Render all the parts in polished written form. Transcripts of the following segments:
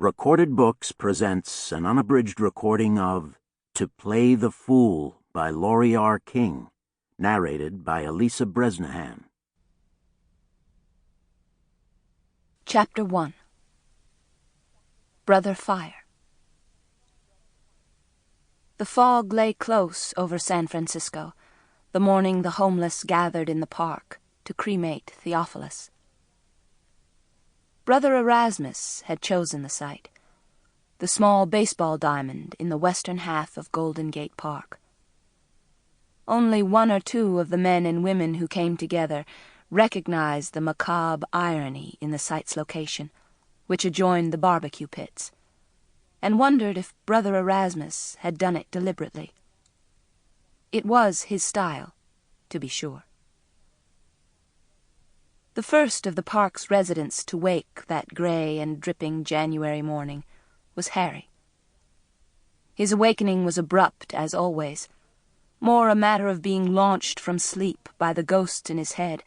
Recorded Books presents an unabridged recording of To Play the Fool by Laurie R. King, narrated by Alyssa Bresnahan. Chapter 1. Brother Fire. The fog lay close over San Francisco, the morning the homeless gathered in the park to cremate Theophilus. Brother Erasmus had chosen the site, the small baseball diamond in the western half of Golden Gate Park. Only one or two of the men and women who came together recognized the macabre irony in the site's location, which adjoined the barbecue pits, and wondered if Brother Erasmus had done it deliberately. It was his style, to be sure. The first of the park's residents to wake that gray and dripping January morning was Harry. His awakening was abrupt, as always, more a matter of being launched from sleep by the ghosts in his head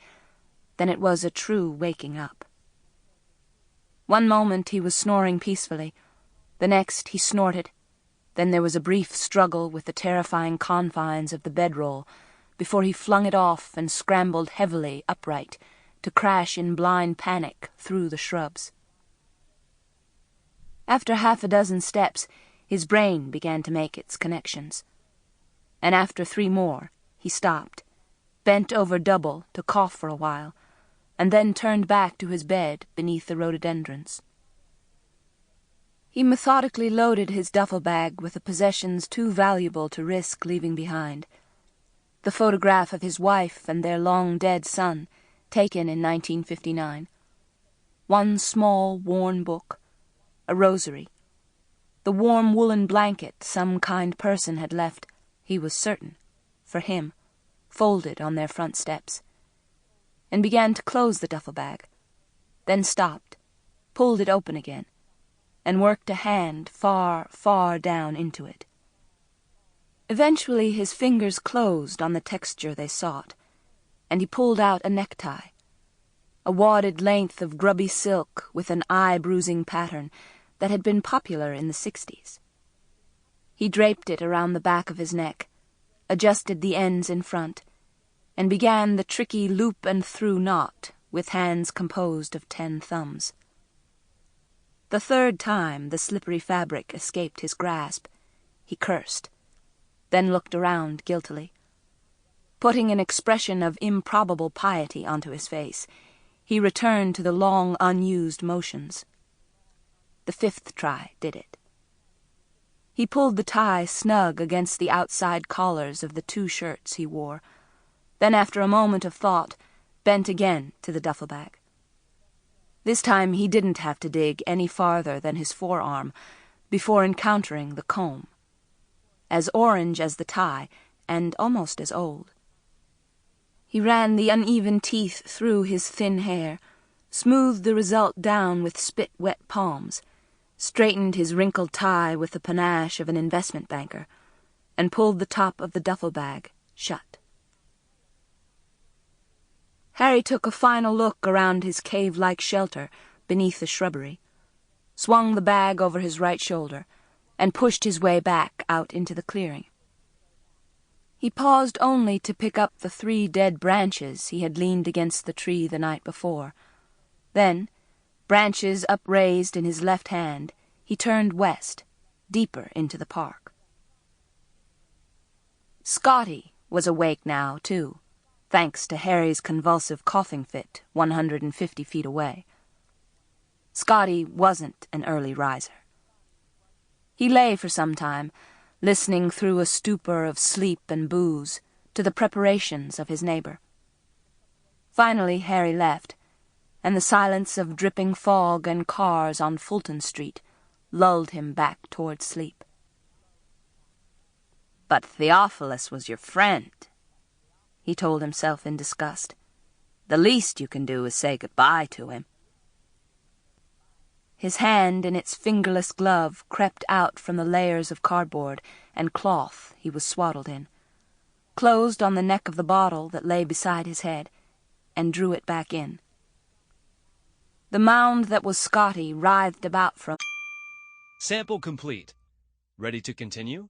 than it was a true waking up. One moment he was snoring peacefully, the next he snorted, then there was a brief struggle with the terrifying confines of the bedroll before he flung it off and scrambled heavily upright to crash in blind panic through the shrubs. After half a dozen steps, his brain began to make its connections, and after 3 more, he stopped, bent over double to cough for a while, and then turned back to his bed beneath the rhododendrons. He methodically loaded his duffel bag with the possessions too valuable to risk leaving behind: the photograph of his wife and their long-dead son, taken in 1959, one small, worn book, a rosary, the warm woolen blanket some kind person had left, he was certain, for him, folded on their front steps, and began to close the duffel bag, then stopped, pulled it open again, and worked a hand far, far down into it. Eventually his fingers closed on the texture they sought, and he pulled out a necktie, a wadded length of grubby silk with an eye-bruising pattern that had been popular in the 60s. He draped it around the back of his neck, adjusted the ends in front, and began the tricky loop-and-through knot with hands composed of 10 thumbs. The 3rd time the slippery fabric escaped his grasp, he cursed, then looked around guiltily. Putting an expression of improbable piety onto his face, he returned to the long unused motions. The 5th try did it. He pulled the tie snug against the outside collars of the 2 shirts he wore, then after a moment of thought, bent again to the duffel bag. This time he didn't have to dig any farther than his forearm before encountering the comb, as orange as the tie and almost as old. He ran the uneven teeth through his thin hair, smoothed the result down with spit-wet palms, straightened his wrinkled tie with the panache of an investment banker, and pulled the top of the duffel bag shut. Harry took a final look around his cave-like shelter beneath the shrubbery, swung the bag over his right shoulder, and pushed his way back out into the clearing. He paused only to pick up the 3 dead branches he had leaned against the tree the night before. Then, branches upraised in his left hand, he turned west, deeper into the park. Scotty was awake now, too, thanks to Harry's convulsive coughing fit 150 feet away. Scotty wasn't an early riser. He lay for some time, listening through a stupor of sleep and booze to the preparations of his neighbor. Finally Harry left, and the silence of dripping fog and cars on Fulton Street lulled him back toward sleep. "But Theophilus was your friend," he told himself in disgust. "The least you can do is say goodbye to him." His hand in its fingerless glove crept out from the layers of cardboard and cloth he was swaddled in, closed on the neck of the bottle that lay beside his head, and drew it back in. The mound that was Scotty writhed about from Sample complete. Ready to continue?